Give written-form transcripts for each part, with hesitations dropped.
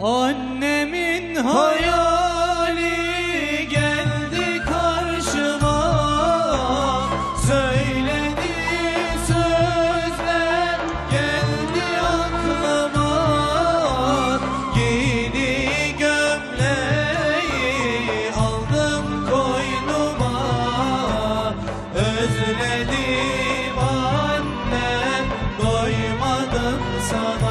Annemin hayali geldi karşıma, söylediği sözler geldi aklıma. Yeni gömleği aldım koynuma, özledim annem, doymadım sana.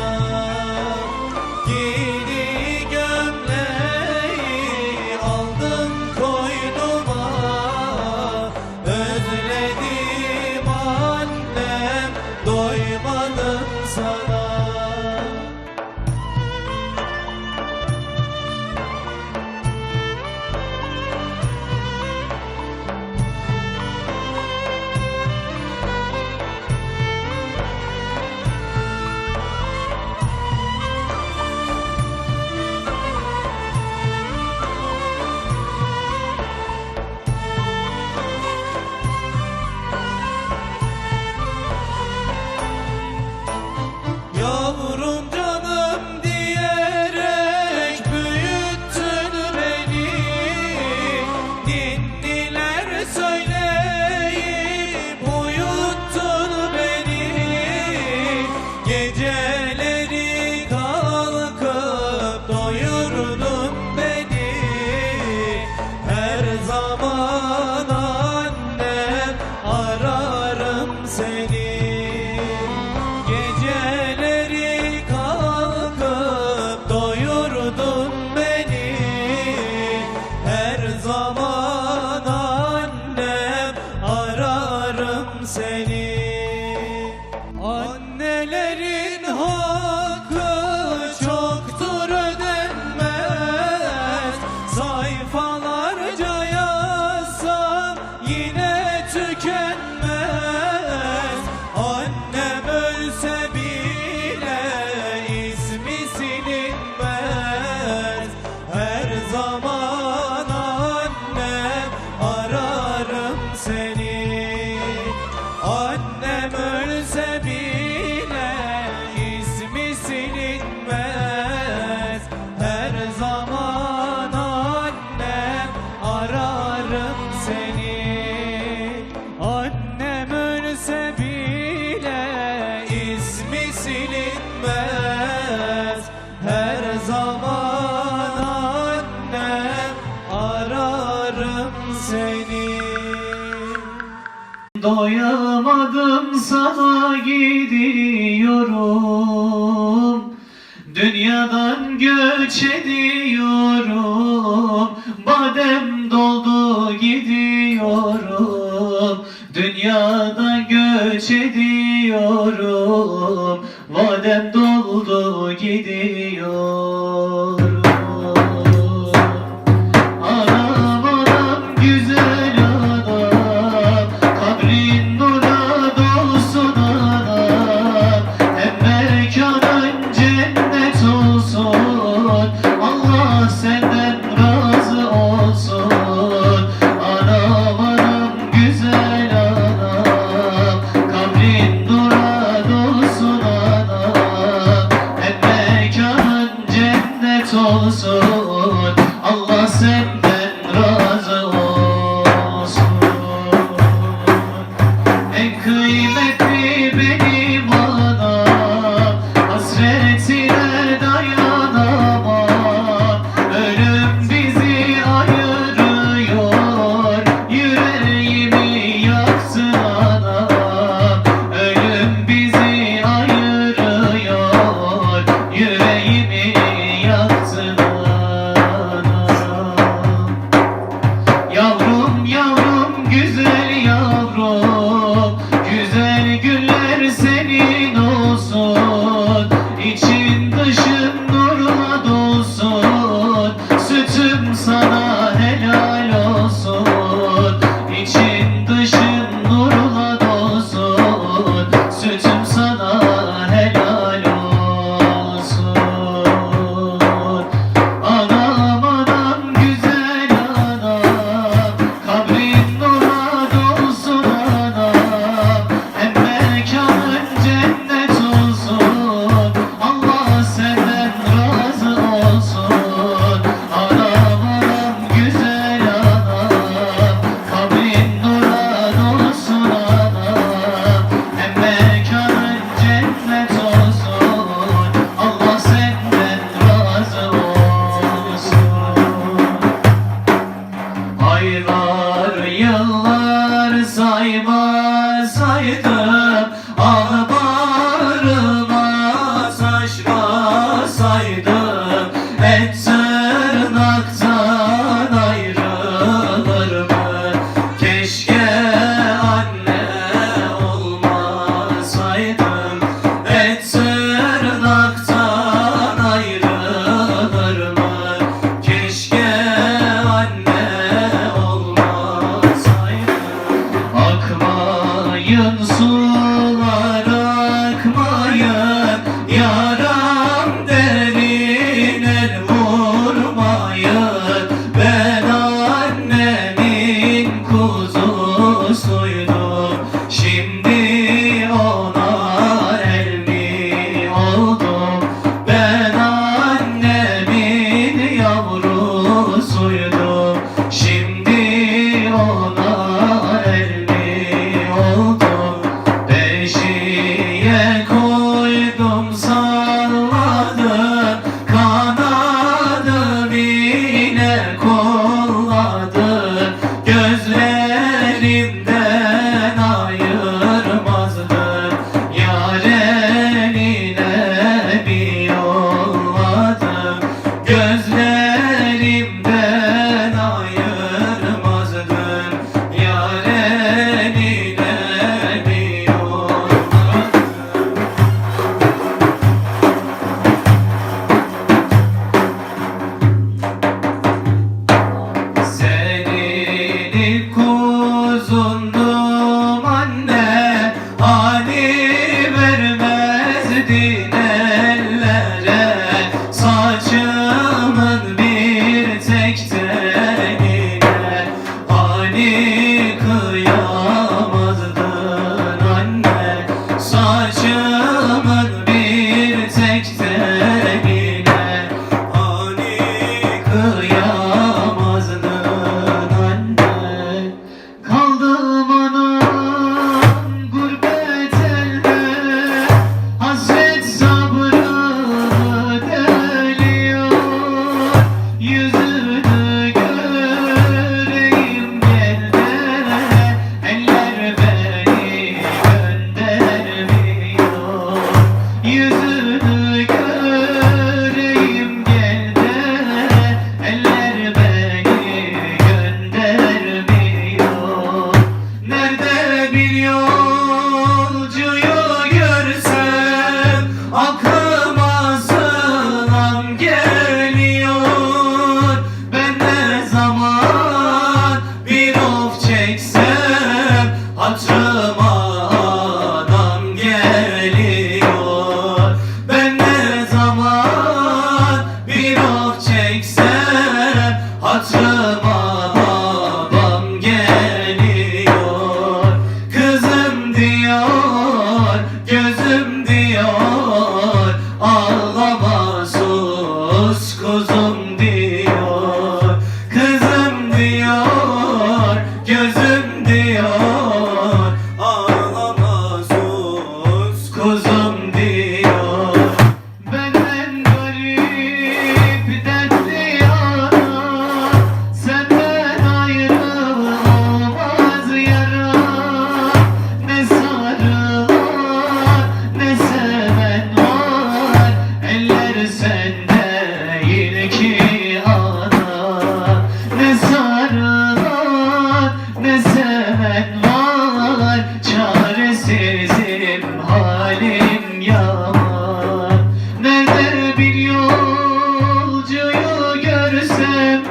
Doymadım sana. Yavrum canım diyerek büyüttün beni, ninniler söyleyip uyuttun beni. Geceleri kalkıp doyurdun beni. Her zaman annem, ararım seni. Doyurdun beni, her zaman annem, ararım seni. Annelerin hakkı çoktur ödenmez, sayfalarca yazsam yine tükenmez. Annem ölse bile ismi silinmez. Her zaman annem, ararım seni. Annem ölse bile ismi silinmez. Her zaman annem, ararım seni. Annem ölse bile ismi silinmez. Her zaman annem, ararım seni. Doyamadım sana, gidiyorum. Dünyadan göç ediyorum. Badem doldu gidiyorum. Dünyadan göç ediyorum. Vadem doldu gidiyorum. Anam anam güzel anam, kabrin nura dolsun anam. Hem mekanın cennet olsun, Allah senden razı olsun. Anam anam güzel anam, kabrin nura dolsun anam. Hem mekanın cennet yüzünü göreyim gel de, eller beni göndermiyor. Nerede bir yolcuyu görsem aklıma sığınan geliyor. Ben ne zaman bir of çeksem hatırıma adam geliyor. Ben ne zaman bir of çeksem hatırıma babam geliyor. Kızım diyor, gözüm diyor, ağlama sus kuzum diyor. Kızım diyor, gözüm diyor, ağlama sus kuzum diyor. Benden garip dertli yana, senden ayrılmaz yara. Ne sarılan ne seven var, eller sende yine ki ana. Ne sarılan ne seven var, çaresizim halim yaman. Nerede bir yolcuyu görsem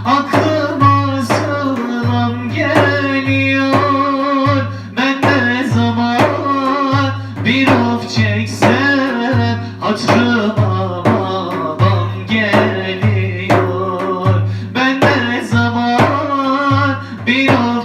aklıma sığınan geliyor. Ben ne zaman bir of çeksem hatırıma babam geliyor. Ben ne zaman bir of